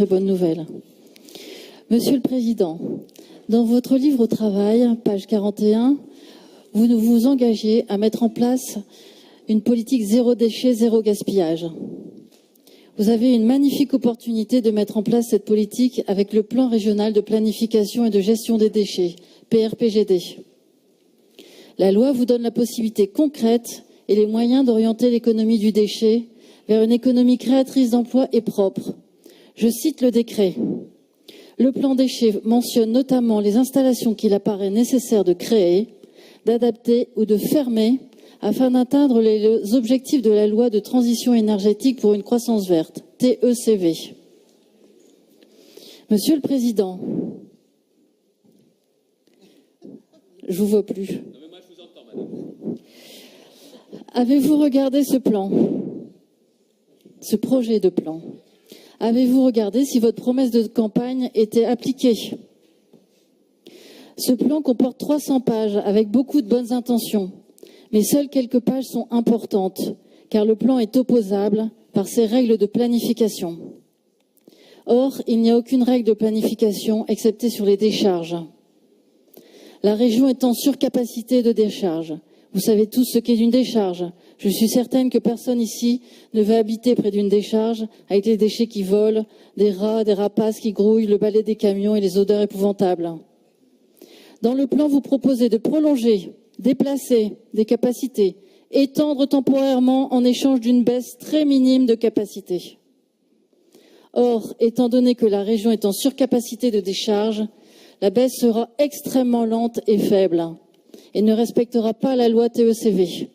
Bonne nouvelle. Monsieur le Président, dans votre livre au travail, page 41, vous vous engagez à mettre en place une politique zéro déchet, zéro gaspillage. Vous avez une magnifique opportunité de mettre en place cette politique avec le plan régional de planification et de gestion des déchets, PRPGD. La loi vous donne la possibilité concrète et les moyens d'orienter l'économie du déchet vers une économie créatrice d'emplois et propre. Je cite le décret. Le plan déchets mentionne notamment les installations qu'il apparaît nécessaire de créer, d'adapter ou de fermer afin d'atteindre les objectifs de la loi de transition énergétique pour une croissance verte, TECV. Monsieur le Président, je vous vois plus. Non mais moi je vous entends, madame. Avez-vous regardé ce plan, ce projet de plan? Avez-vous regardé si votre promesse de campagne était appliquée? Ce plan comporte 300 pages avec beaucoup de bonnes intentions, mais seules quelques pages sont importantes, car le plan est opposable par ses règles de planification. Or, il n'y a aucune règle de planification excepté sur les décharges. La région est en surcapacité de décharge. Vous savez tous ce qu'est une décharge. Je suis certaine que personne ici ne va habiter près d'une décharge avec les déchets qui volent, des rats, des rapaces qui grouillent, le balai des camions et les odeurs épouvantables. Dans le plan, vous proposez de prolonger, déplacer des capacités, étendre temporairement en échange d'une baisse très minime de capacité. Or, étant donné que la région est en surcapacité de décharge, la baisse sera extrêmement lente et faible et ne respectera pas la loi TECV.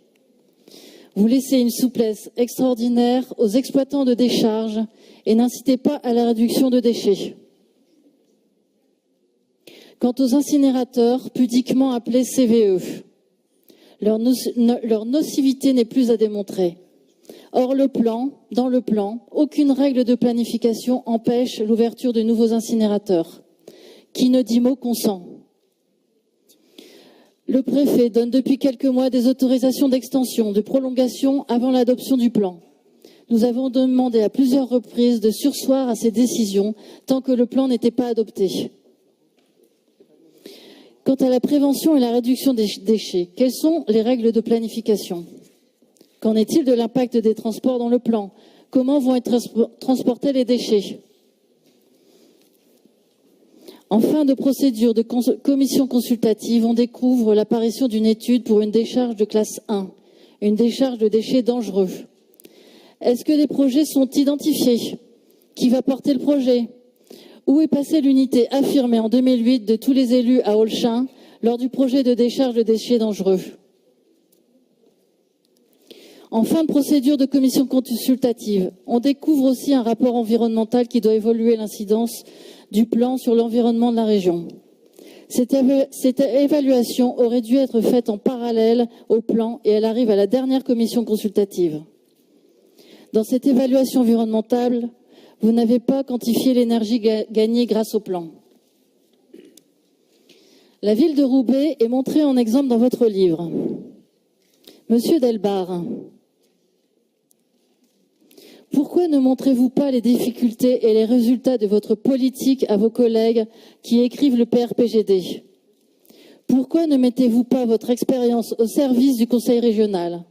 Vous laissez une souplesse extraordinaire aux exploitants de décharge et n'incitez pas à la réduction de déchets. Quant aux incinérateurs, pudiquement appelés CVE, leur nocivité n'est plus à démontrer. Or, dans le plan, aucune règle de planification empêche l'ouverture de nouveaux incinérateurs. Qui ne dit mot consent. Le préfet donne depuis quelques mois des autorisations d'extension, de prolongation avant l'adoption du plan. Nous avons demandé à plusieurs reprises de surseoir à ces décisions tant que le plan n'était pas adopté. Quant à la prévention et la réduction des déchets, quelles sont les règles de planification? Qu'en est-il de l'impact des transports dans le plan? Comment vont être transportés les déchets? En fin de procédure de commission consultative, on découvre l'apparition d'une étude pour une décharge de classe 1, une décharge de déchets dangereux. Est-ce que les projets sont identifiés? Qui va porter le projet? Où est passée l'unité affirmée en 2008 de tous les élus à Olchin lors du projet de décharge de déchets dangereux? En fin de procédure de commission consultative, on découvre aussi un rapport environnemental qui doit évaluer l'incidence du plan sur l'environnement de la région. Cette évaluation aurait dû être faite en parallèle au plan et elle arrive à la dernière commission consultative. Dans cette évaluation environnementale, vous n'avez pas quantifié l'énergie gagnée grâce au plan. La ville de Roubaix est montrée en exemple dans votre livre. Monsieur Delbar, pourquoi ne montrez-vous pas les difficultés et les résultats de votre politique à vos collègues qui écrivent le PRPGD? Pourquoi ne mettez-vous pas votre expérience au service du Conseil régional?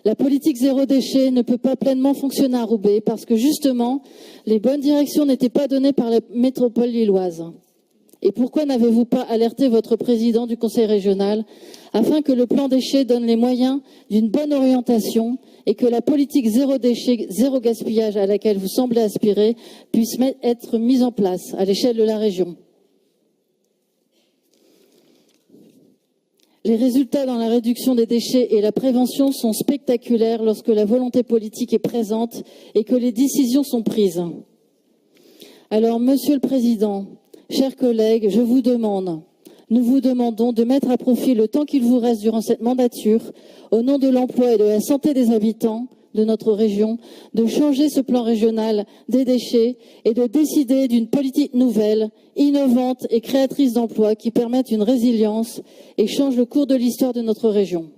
La politique zéro déchet ne peut pas pleinement fonctionner à Roubaix parce que justement, les bonnes directions n'étaient pas données par la métropole lilloise. Et pourquoi n'avez-vous pas alerté votre président du Conseil régional afin que le plan déchets donne les moyens d'une bonne orientation et que la politique zéro déchet, zéro gaspillage à laquelle vous semblez aspirer puisse être mise en place à l'échelle de la région? Les résultats dans la réduction des déchets et la prévention sont spectaculaires lorsque la volonté politique est présente et que les décisions sont prises. Alors, Monsieur le Président, chers collègues, nous vous demandons de mettre à profit le temps qu'il vous reste durant cette mandature, au nom de l'emploi et de la santé des habitants, de notre région de changer ce plan régional des déchets et de décider d'une politique nouvelle, innovante et créatrice d'emplois qui permette une résilience et change le cours de l'histoire de notre région.